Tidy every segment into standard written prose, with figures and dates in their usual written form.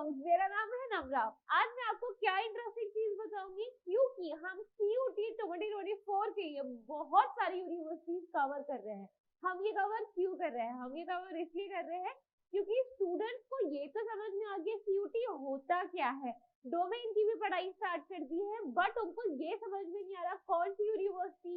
Songs. मेरा नाम है नम्रा। आज मैं आपको क्या इंटरेस्टिंग चीज बताऊंगी, क्योंकि हम CUET 2024 के लिए बहुत सारी यूनिवर्सिटीज कवर कर रहे हैं। हम ये कवर क्यों कर रहे हैं? हम ये कवर इसलिए कर रहे हैं क्योंकि स्टूडेंट्स को ये तो समझ में आ गया CUET होता क्या है, डोमेन की भी पढ़ाई स्टार्ट कर दी है, बट उनको ये समझ में नहीं आ रहा कौन सी यूनिवर्सिटी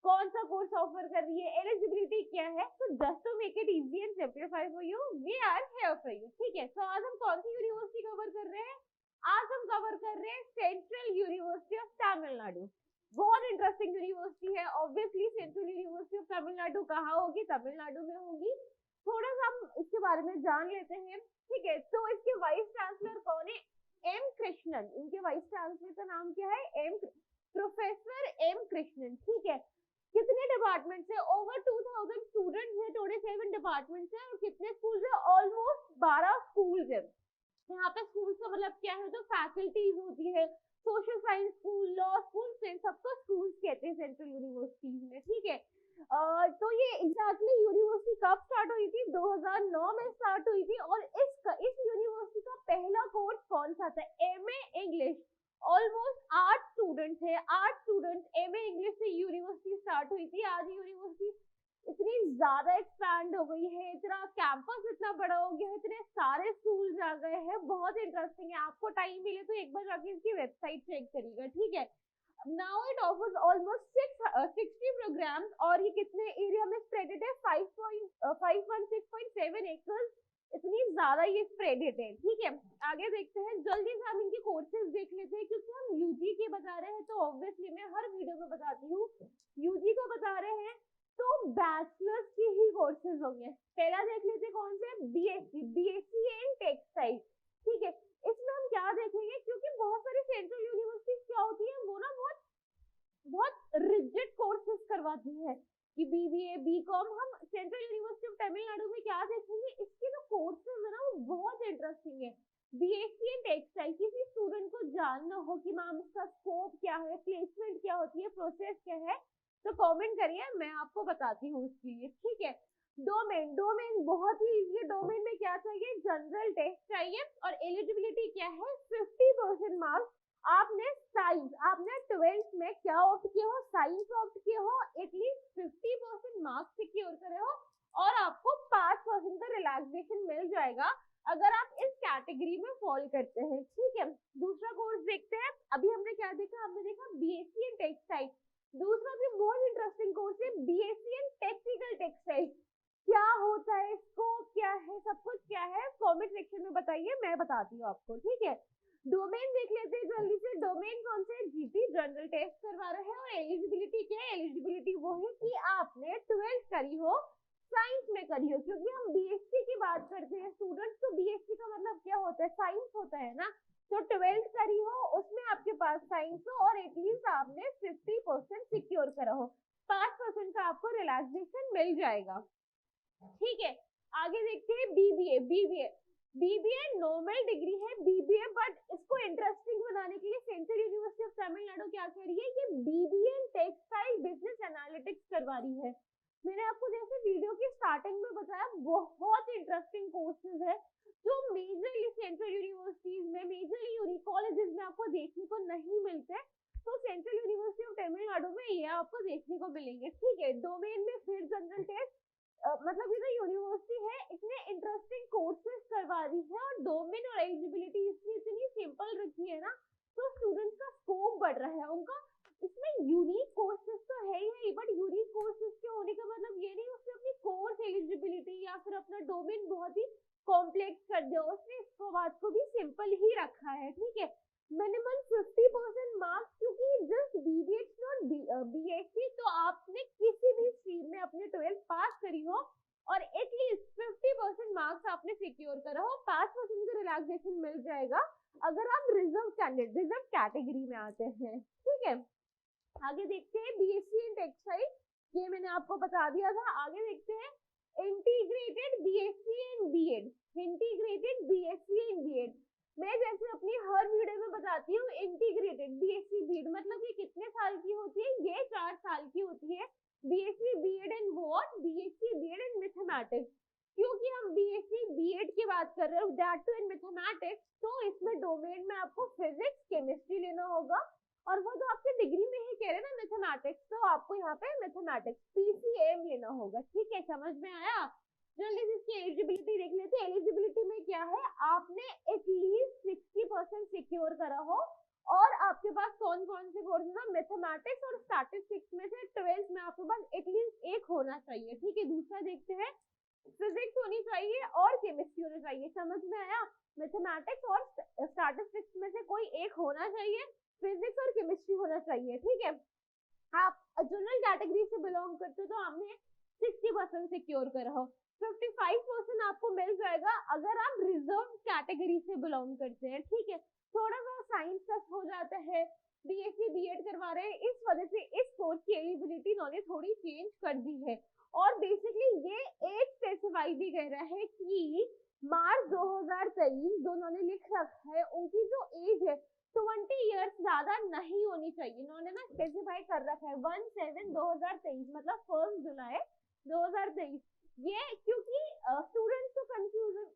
कौन सा कोर्स ऑफर कर रही है, एलिजिबिलिटी क्या है। तो just to make it easy and simplify for you, we are here for you. ठीक है, तो आज हम कौन सी यूनिवर्सिटी कवर कर रहे हैं? आज हम कवर कर रहे हैं सेंट्रल यूनिवर्सिटी ऑफ तमिलनाडु। बहुत इंटरेस्टिंग यूनिवर्सिटी है। Obviously central university of Tamil Nadu कहाँ होगी? तमिलनाडु में होगी। थोड़ा सा हम इसके बारे में जान लेते हैं। ठीक है, तो इसके वाइस चांसलर कौन है? एम कृष्णन। इनके वाइस चांसलर का नाम क्या है? Professor M Krishnan. ठीक है, कितने डिपार्टमेंट्स है? ओवर 2000 स्टूडेंट्स है, 27 डिपार्टमेंट्स है, और कितने स्कूल्स है? ऑलमोस्ट 12 स्कूल्स है। यहाँ पे स्कूल्स का मतलब क्या है? जो फैकल्टीज होती है, social science school, law school, सबको स्कूल्स कहते हैं सेंट्रल यूनिवर्सिटीज में। ठीक है, तो ये एग्जैक्टली यूनिवर्सिटी कब स्टार्ट हुई थी? 2009 में स्टार्ट हुई थी। और इस यूनिवर्सिटी का पहला कोर्स कौन सा था? MA English. ऑलमोस्ट 8 स्टूडेंट्स है, 8 स्टूडेंट्स MA इंग्लिश से यूनिवर्सिटी स्टार्ट हुई थी। आज यूनिवर्सिटी इतनी ज्यादा एक्सपैंड हो गई है, इतना कैंपस इतना बड़ा हो गया है, इतने सारे स्कूल्स आ गए हैं। बहुत इंटरेस्टिंग है। आपको टाइम मिले तो एक बार जाके इसकी वेबसाइट चेक करिएगा। ठीक है, now it offers almost 60 programmes, और ये कितने एरिया में स्प्रेडेड है? 516.7 एकर्स। इतनी ज्यादा ये स्प्रेडेड है। ठीक है, आगे देखते हैं। जल्दी से हम इनके कोर्सेज देख लेते हैं, क्योंकि हम यूजी के बता रहे हैं, तो ऑब्वियसली मैं हर वीडियो में बताती हूँ यूजी को बता रहे हैं तो बैचलर्स के ही कोर्सेज होंगे। पहला देख लेते हैं कौन से? BSc in textile. ठीक है, इसमें हम क्या देखेंगे, क्योंकि बहुत सारी सेंट्रल यूनिवर्सिटीज क्या होती है, वो ना बहुत रिजिड कोर्सेज करवाती है कि BBA BCom। हम सेंट्रल यूनिवर्सिटी ऑफ तमिलनाडु में क्या देखेंगे, इसके जो कोर्सेज है ना वो बहुत इंटरेस्टिंग है। बीएससी इन टेक्सटाइल, किसी स्टूडेंट को जानना हो कि मैम इसका स्कोप क्या है, प्लेसमेंट क्या होती है, प्रोसेस क्या है, तो कमेंट करिए, मैं आपको बताती हूँ उसके लिए। ठीक है, डोमेन बहुत ही इजी है। डोमेन में क्या चाहिए? जनरल टेस्ट चाहिए, और एलिजिबिलिटी क्या है? 50% मार्क्स। आपने 12th में क्या ऑप्ट किया हो? साइंस ऑप्ट किया हो, एटलीस्ट 50% मार्क्स सिक्योर करे हो, और आपको 5% का रिलैक्सेशन मिल जाएगा अगर आप इस कैटेगरी में फॉल करते हैं। ठीक है, दूसरा कोर्स देखते हैं। अभी हमने क्या देखा? हमने देखा बीएससी इन टेक्सटाइल। दूसरा भी बहुत इंटरेस्टिंग कोर्स है, बीएससी इन टेक्निकल टेक्सटाइल। क्या होता है, स्कोप क्या है, सब कुछ क्या है, कमेंट सेक्शन में बताइए, मैं बताती हूँ आपको। ठीक है, डोमेन देख लेते हैं जल्दी से। डोमेन कौन से? जीपी, जनरल टेस्ट करवा रहे हैं। और एलिजिबिलिटी क्या है? एलिजिबिलिटी वो है कि आपने 12th करी हो, साइंस में करी हो, क्योंकि हम बीएससी की बात करते हैं स्टूडेंट्स, तो बीएससी का मतलब क्या होता है? साइंस होता है ना। तो 12th करी हो, उसमें आपके पास साइंस हो, और एटलीस्ट आपने 50% सिक्योर करा हो, 5% का आपको रिलैक्सेशन मिल जाएगा। ठीक है, आगे देखते हैं बीबीए नॉर्मल डिग्री है बीबीए, बट इसको इंटरेस्टिंग बनाने के लिए सेंट्रल यूनिवर्सिटी ऑफ तमिलनाडु क्या कर रही है? ये BBA in textile business analytics करवा रही है। मैंने आपको जैसे वीडियो की स्टार्टिंग में बताया, बहुत इंटरेस्टिंग कोर्सेज है जो मेजरली सेंट्रल यूनिवर्सिटीज में, मेजरली कॉलेजेस में आपको देखने को नहीं मिलते। तो सेंट्रल यूनिवर्सिटी ऑफ तमिलनाडु में ये आपको देखने को मिलेंगे। ठीक है, डोमेन में फिर जनरल टेस्ट, मतलब ये जो यूनिवर्सिटी है इसने इंटरेस्टिंग कोर्सेज करवा दी है, और डोमेन और एलिजिबिलिटी इसकी इतनी सिंपल रखी है ना, तो स्टूडेंट्स का स्कोप बढ़ रहा है उनका। इसमें यूनिक कोर्सेज तो है ही, बट यूनिक कोर्सेज के होने का मतलब ये नहीं उसने अपनी कोर्स एलिजिबिलिटी या फिर अपना डोमेन बहुत ही कॉम्प्लेक्स कर दिया, उसने इसको बात को भी सिंपल ही रखा है। ठीक है, मिनिमम 50% मार्क्स, क्योंकि जस्ट बीबीए नॉट बीएससी, तो आपने किसी भी स्ट्रीम में अपने 12th पास करी हो, और एटलीस्ट 50% मार्क्स आपने सिक्योर करा हो, 5% का रिलैक्सेशन मिल जाएगा अगर आप रिजर्व कैटेगरी में आते हैं। ठीक है, आगे देखते हैं बीएससी इन टेक्सटाइल, ये मैंने आपको बता दिया था। आगे देखते हैं integrated BSc in BEd. Integrated BSc in BEd, मैं जैसे अपनी हर वीडियो में बताती हूँ, इंटीग्रेटेड बीएससी बीएड मतलब ये कितने साल की होती है? ये 4 साल की होती है। BSc BEd in what? BSc BEd in mathematics. क्योंकि हम बीएससी बीएड की बात कर रहे हो, दैट टू इन मैथमेटिक्स, तो इसमें डोमेन में आपको फिजिक्स केमिस्ट्री लेना होगा, और वो तो आपके डिग्री में ही कह रहे हैं ना मैथमेटिक्स, तो आपको यहाँ पे मैथमेटिक्स पीसीएम लेना होगा। ठीक है, समझ में आया? जल्दी से इसकी एलिजिबिलिटी देख लेते हैं। एलिजिबिलिटी में क्या है, आपने एटलीस्ट 60% सिक्योर करा हो, और आपके पास कौन कौन से कोर्सेज है, मैथमेटिक्स और स्टैटिस्टिक्स में से 12th में आपके पास एटलीस्ट एक होना चाहिए। ठीक है, दूसरा देखते हैं, फिजिक्स होनी चाहिए और केमिस्ट्री होना चाहिए। समझ में आया? मैथमेटिक्स और स्टैटिस्टिक्स में से कोई एक होना चाहिए, फिजिक्स और केमिस्ट्री होना चाहिए। ठीक है, आप जनरल कैटेगरी से बिलोंग करते हो तो आपने 60% सिक्योर करा हो। 55% आपको मिल जाएगा अगर आप रिजर्व कैटेगरी से बिलोंग करते हैं। ठीक है, थोड़ा सा साइंस टच हो जाता है, बीएससी बीएड करवा रहे हैं, इस वजह से इस कोर्स की एलिजिबिलिटी इन्होंने थोड़ी चेंज कर दी है। और बेसिकली ये एज स्पेसिफाई भी कर रहा है कि मार्च 2023 जो उन्होंने लिख रखा है, उनकी जो एज है 20 ईयर्स ज्यादा नहीं होनी चाहिए। इन्होंने ना स्पेसिफाई कर रखा है 1/7/2023, मतलब 1 जुलाई 2023। ये क्योंकि स्टूडेंट्स को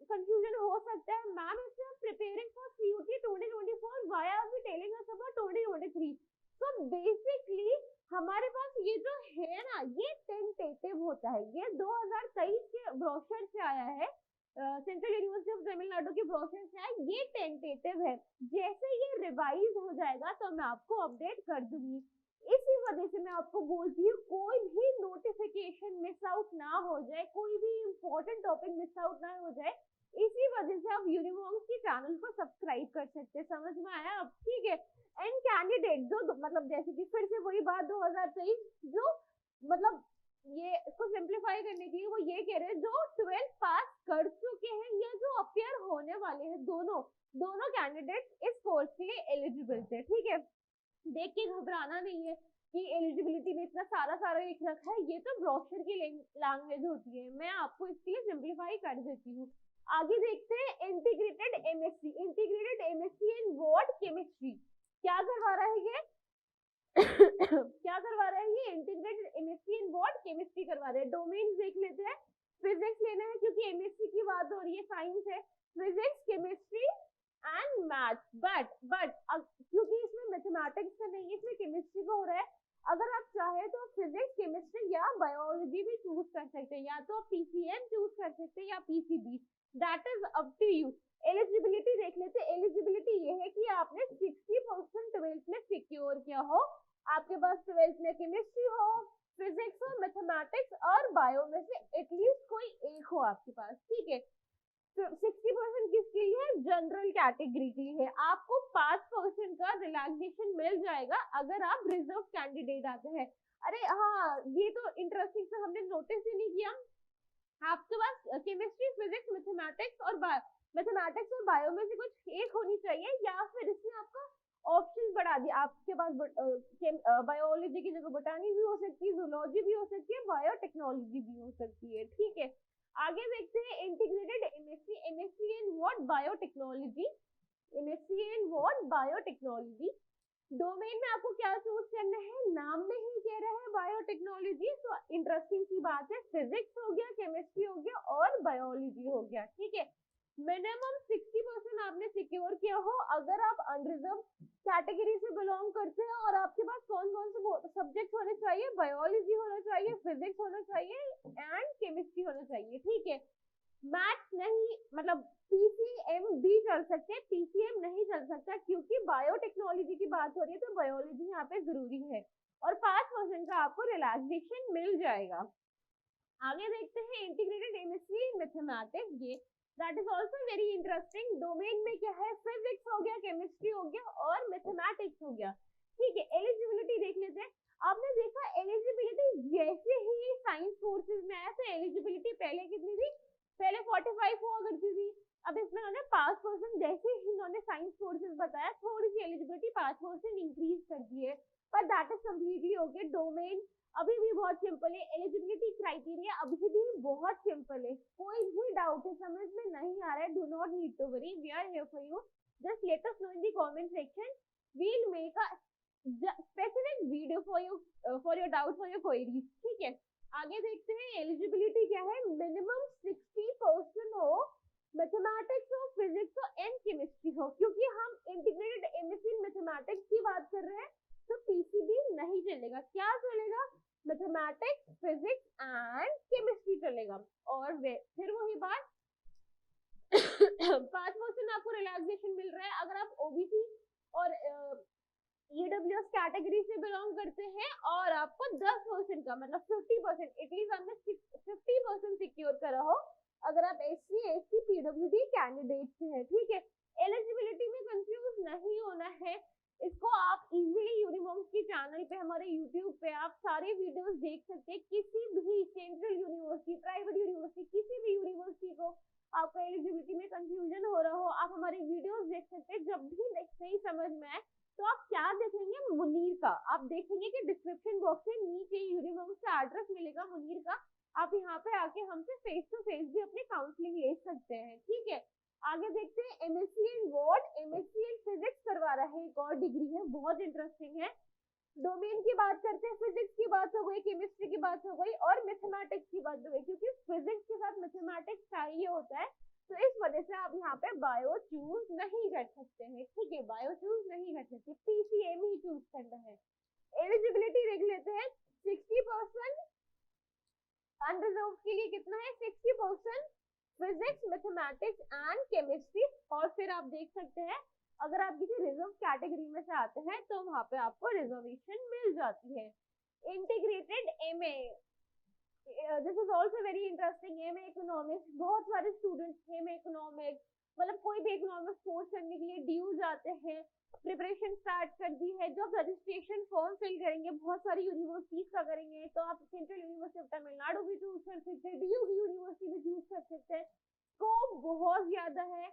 कंफ्यूजन हो सकता है, ma'am if you are preparing for CUET 2024 why are we telling us about 2023? So basically हमारे पास ये जो है ना, ये टेंटेटिव होता है, ये 2023 के ब्रोशर से आया है, सेंट्रल यूनिवर्सिटी ऑफ तमिलनाडु के ब्रोशर से आया, ये टेंटेटिव है। जैसे ये रिवाइज हो जाएगा तो मैं आपको अपडेट कर दूंगी। इसी वजह से मैं आपको बोलती हूँ कोई भी नोटिफिकेशन मिस आउट ना हो जाए, कोई भी इंपॉर्टेंट टॉपिक मिस आउट ना हो जाए, इसी वजह से आप यूनिवर्स के चैनल को सब्सक्राइब कर सकते हैं। समझ में आया अब? ठीक है, एंड कैंडिडेट जो मतलब जैसे कि फिर से वही बात 2023 जो मतलब ये इसको सिंप्लीफाई करने के लिए वो ये कह रहे हैं जो 12th पास कर चुके हैं या जो अपियर होने वाले हैं, दोनों कैंडिडेट इस कोर्स के लिए एलिजिबल थे। ठीक है, देख के घबराना नहीं है कि एलिजिबिलिटी में इतना सारा लिख रखा है, ये तो ब्रोशर की लैंग्वेज होती है, मैं आपको इसके लिए सिंप्लीफाई कर देती हूँ। आगे देखते हैं integrated MSc in what? Chemistry. क्या करवा रहा है ये? क्या करवा रहा है ये? Integrated MSc in what? Chemistry करवा रहे हैं। डोमेन देख लेते हैं, फिजिक्स लेना है क्योंकि एमएससी की बात हो रही है, साइंस है, physics chemistry and maths, but क्योंकि इसमें मैथमेटिक्स का नहीं, इसमें केमिस्ट्री का हो रहा है, अगर आप चाहे तो फिजिक्स केमिस्ट्री या बायोलॉजी भी चूज कर सकते हैं, या तो पीसीएम चूज कर सकते हैं या PCB, that is up to you. Eligibility देख लेते हैं। एलिजिबिलिटी ये है कि आपने 60% 12th में सिक्योर किया हो, आपके पास 12th में केमिस्ट्री हो, फिजिक्स हो, मैथमेटिक्स और बायो में से एटलीस्ट कोई एक हो आपके पास। ठीक है, 60% किसके लिए है? जनरल कैटेगरी के लिए है। आपको 5% का रिलैक्सेशन मिल जाएगा अगर आप रिजर्व कैंडिडेट आते हैं। अरे हाँ, ये तो इंटरेस्टिंग से हमने नोटिस ही नहीं किया, आपके पास केमिस्ट्री, फिजिक्स, मैथमेटिक्स और बायो में से कुछ एक होनी चाहिए, या फिर इसमें आपका ऑप्शन बढ़ा दिया, आपके पास बायोलॉजी की जगह बोटानी भी हो सकती है, जूलॉजी भी हो सकती है, बायोटेक्नोलॉजी भी हो सकती है। ठीक है, आगे देखते हैं integrated MSc in what? Biotechnology. MSc in what? Biotechnology. Domain में आपको क्या चूज करना है? नाम में ही कह रहा है बायोटेक्नोलॉजी, तो इंटरेस्टिंग सी बात है, फिजिक्स हो गया, केमिस्ट्री हो गया और बायोलॉजी हो गया। ठीक है, मिनिमम 60% आपने सिक्योर किया हो अगर आप अनरिजर्व कैटेगरी से बिलोंग करते हैं, और आपके पास कौन कौन से सब्जेक्ट होने चाहिए? बायोलॉजी होना चाहिए, फिजिक्स होना चाहिए एंड केमिस्ट्री होना चाहिए। ठीक है, मैथ्स नहीं, मतलब पीसीएम भी चल सकते हैं, पीसीएम नहीं चल सकता क्योंकि बायोटेक्नोलॉजी की बात हो रही है, तो बायोलॉजी यहाँ पे जरूरी है, और 5% का आपको रिलैक्सेशन मिल जाएगा। आगे देखते हैं इंटीग्रेटेड एमएससी मैथमेटिक्स, ये that is also very interesting. Domain में क्या है? फिजिक्स हो गया, केमिस्ट्री हो गया और मैथमेटिक्स हो गया। ठीक है, एलिजिबिलिटी देख लेते हैं। आपने देखा एलिजिबिलिटी जैसे ही साइंस कोर्सेज में आया तो एलिजिबिलिटी पहले कितनी थी? पहले 45 हुआ करती थी, अब इसमें उन्होंने 5%, जैसे ही इन्होंने साइंस कोर्सेज बताया थोड़ी सी एलिजिबिलिटी 5% इंक्रीज कर दी है, पर that is completely okay. Domain अभी भी बहुत सिंपल है, एलिजिबिलिटी क्राइटेरिया अभी भी बहुत सिंपल है, कोई भी डाउट है समझ में नहीं आ रहा है, do not need to worry, we are here for you, just let us know in the comment section, we'll make a specific video for you, for your doubt, for your queries. ठीक है, आगे देखते हैं eligibility क्या है। Minimum 60% हो mathematics mathematics की बात कर रहे हैं तो पीसीबी नहीं चलेगा। क्या चलेगा? मैथमेटिक्स, फिजिक्स एंड केमिस्ट्री चलेगा। और फिर वही बात 5% आपको रिलैक्सेशन मिल रहा है अगर आप ओबीसी और ईडब्ल्यूएस कैटेगरी से बिलोंग करते हैं, और आपको 10% का मतलब 50%, एटलीस्ट आपने 50% सिक्योर करा हो अगर आप एससी, एसटी, पीडब्ल्यूडी कैंडिडेट से है। ठीक है, एलिजिबिलिटी में कंफ्यूज नहीं होना है। इसको आप इजीली यूनिमॉन्क्स की चैनल पे, हमारे यूट्यूब पे आप सारे वीडियोस देख सकते हैं। किसी भी सेंट्रल यूनिवर्सिटी, प्राइवेट यूनिवर्सिटी, किसी भी यूनिवर्सिटी को आपको एलिजिबिलिटी में कंफ्यूजन हो रहा हो, आप हमारे वीडियोस देख सकते हैं। जब भी नहीं समझ में आए तो आप क्या देखेंगे? मुनीर का। आप देखेंगे कि डिस्क्रिप्शन बॉक्स में नीचे यूनिमॉन्क्स का एड्रेस मिलेगा मुनीर का। आप यहाँ पे आके हमसे फेस टू फेस भी अपनी काउंसलिंग ले सकते हैं। ठीक है, आगे देखते हैं MSc in what, MSc in physics करवा रहा है, एक और डिग्री है, बहुत इंटरेस्टिंग है। डोमेन की बात करते हैं, फिजिक्स की बात हो गई, केमिस्ट्री की बात हो गई और मैथमेटिक्स की बात हो गई, क्योंकि फिजिक्स के साथ मैथमेटिक्स चाहिए होता है, तो इस वजह से आप यहाँ पे बायो चूज नहीं कर सकते हैं। ठीक है, बायो चूज नहीं कर सकते, पीसीएम ही चूज करना है। एलिजिबिलिटी देख लेते हैं, 60% अनरिजर्व के लिए कितना है? 60% फिजिक्स, मैथमेटिक्स एंड केमिस्ट्री। और फिर आप देख सकते हैं अगर आप किसी रिजर्व कैटेगरी में से आते हैं तो वहां पे आपको रिजर्वेशन मिल जाती है। Integrated MA, this is also very interesting. MA economics, बहुत सारे स्टूडेंट्स एमए इकोनॉमिक्स, मतलब कोई भी इकोनॉमिक्स कोर्स करने के लिए ड्यू जाते हैं, प्रिपरेशन स्टार्ट कर दी है। जब रजिस्ट्रेशन फॉर्म फिल करेंगे, बहुत सारी यूनिवर्सिटीज का करेंगे, तो आप सेंट्रल यूनिवर्सिटी ऑफ तमिलनाडु भी चूज कर सकते हैं, डीयू की यूनिवर्सिटी भी चूज कर सकते हैं। स्कोप बहुत ज्यादा है,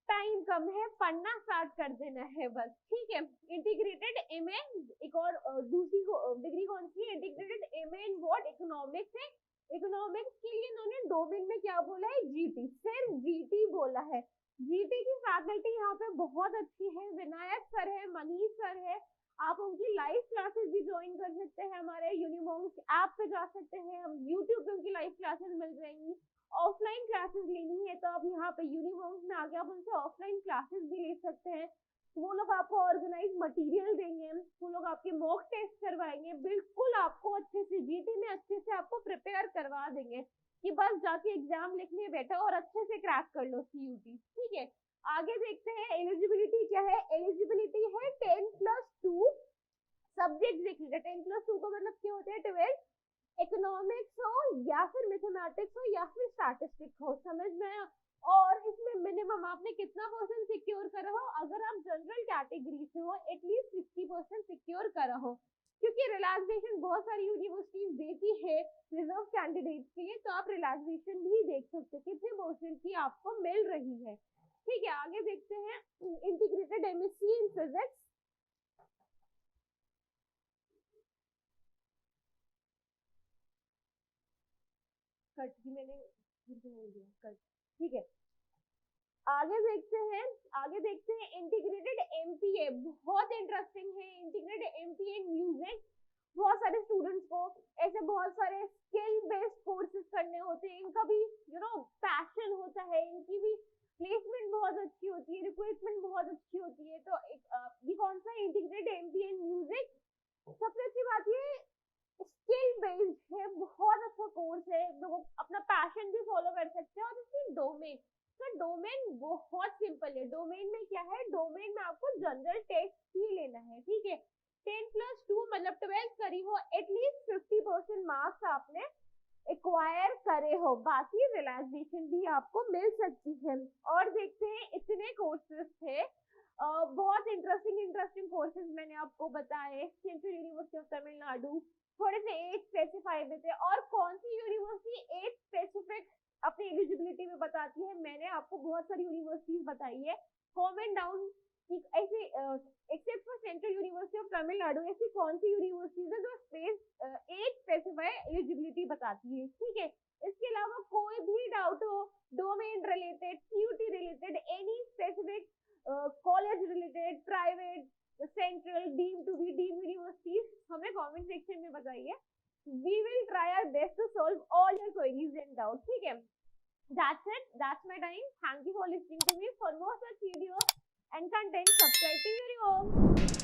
टाइम कम है, पढ़ना स्टार्ट कर देना है बस। ठीक है, इंटीग्रेटेड एमए, एक और दूसरी डिग्री कौन सी है? Integrated MA in what, economics है। इकोनॉमिक्स के लिए इन्होंने डोमेन में क्या बोला है? जीटी, सिर्फ जीटी बोला है। जीटी की फैकल्टी यहाँ पे बहुत अच्छी है, विनायक सर है, मनीष सर है। आप उनकी लाइव क्लासेस भी ज्वाइन कर सकते हैं, हमारे यूनिमॉन्क्स ऐप पे जा सकते हैं, हम यूट्यूब पे उनकी लाइव क्लासेस मिल जाएंगी। ऑफलाइन क्लासेस लेनी है तो आप यहाँ पे यूनिमॉन्क्स में आके आप उनसे ऑफलाइन क्लासेस भी ले सकते हैं। वो लोग आपको ऑर्गेनाइज मटेरियल देंगे, वो लोग आपके मॉक टेस्ट करवाएंगे, बिल्कुल आपको अच्छे से जीटी में अच्छे से आपको प्रिपेयर करवा देंगे कि बस जाके एग्जाम लिखने बैठो और अच्छे से क्रैक कर लो सीयूटी। ठीक है, आगे देखते हैं एलिजिबिलिटी क्या है। एलिजिबिलिटी है 10+2 सब्जेक्ट देख लीजिए। 10+2 का मतलब क्या होता है? 12 इकोनॉमिक्स हो या फिर मैथमेटिक्स हो या फिर स्टैटिस्टिक्स हो, समझ में आया? और इसमें मिनिमम आपने कितना परसेंट सिक्योर करा हो? अगर आप जनरल कैटेगरी से हो एटलीस्ट 60% सिक्योर करा हो, क्योंकि रिलैक्सेशन बहुत सारी यूनिवर्सिटीज देती है रिजर्व कैंडिडेट्स के लिए, तो आप रिलैक्सेशन भी देख सकते हैं कितने परसेंट की आपको मिल रही है। ठीक है, आगे देखते हैं integrated MSc in physics. Cut ही मैंने बोल दिया, कट। ठीक है, आगे देखते हैं इंटीग्रेटेड एमपीए, बहुत इंटरेस्टिंग है। इंटीग्रेटेड एमपीए इन म्यूजिक, बहुत सारे स्टूडेंट्स को ऐसे बहुत सारे स्किल बेस्ड कोर्सेज करने होते हैं, इनका भी पैशन होता है, इनकी भी प्लेसमेंट बहुत अच्छी होती है, रिक्रूटमेंट बहुत अच्छी होती है। तो ये कौन सा इंटीग्रेटेड एमपीए इन म्यूजिक? सबसे अच्छी बात ये स्किल बेस्ड है, बहुत अच्छा कोर्स है, लोग अपना पैशन भी फॉलो कर सकते हैं। और इसकी डोमेन, तो डोमेन बहुत सिंपल है। डोमेन में क्या है? डोमेन में आपको जनरल टेस्ट ही लेना है। ठीक है, 10+2 मतलब 12 करी हो, एटलीस्ट 50% मार्क्स आपने एक्वायर करे हो, बाकी रिलैक्सेशन भी आपको मिल सकती है। और देखते हैं इतने कोर्सेज थे, बहुत इंटरेस्टिंग कोर्सेज मैंने आपको बताए। सेंट्रल यूनिवर्सिटी ऑफ तमिलनाडु, थोड़े से एज स्पेसिफाई में थे, और कौन सी यूनिवर्सिटी एज स्पेसिफिक अपनी एलिजिबिलिटी में बताती है? मैंने आपको बहुत सारी यूनिवर्सिटीज बताई है। कमेंट डाउन ऐसे except for central university of Tamil Nadu, ऐसी कौन सी यूनिवर्सिटीज है जो एज स्पेसिफाई एलिजिबिलिटी बताती है? ठीक है, इसके अलावा कोई भी डाउट हो domain related, CUET related, any specific college related, private, central, deem to be deem universities, हमें कमेंट सेक्शन में बताइए। We will try our best to solve all your queries and doubts. ठीक है, that's it, that's my time. Thank you for listening to me. For more such videos and content, subscribe to Yuri Om.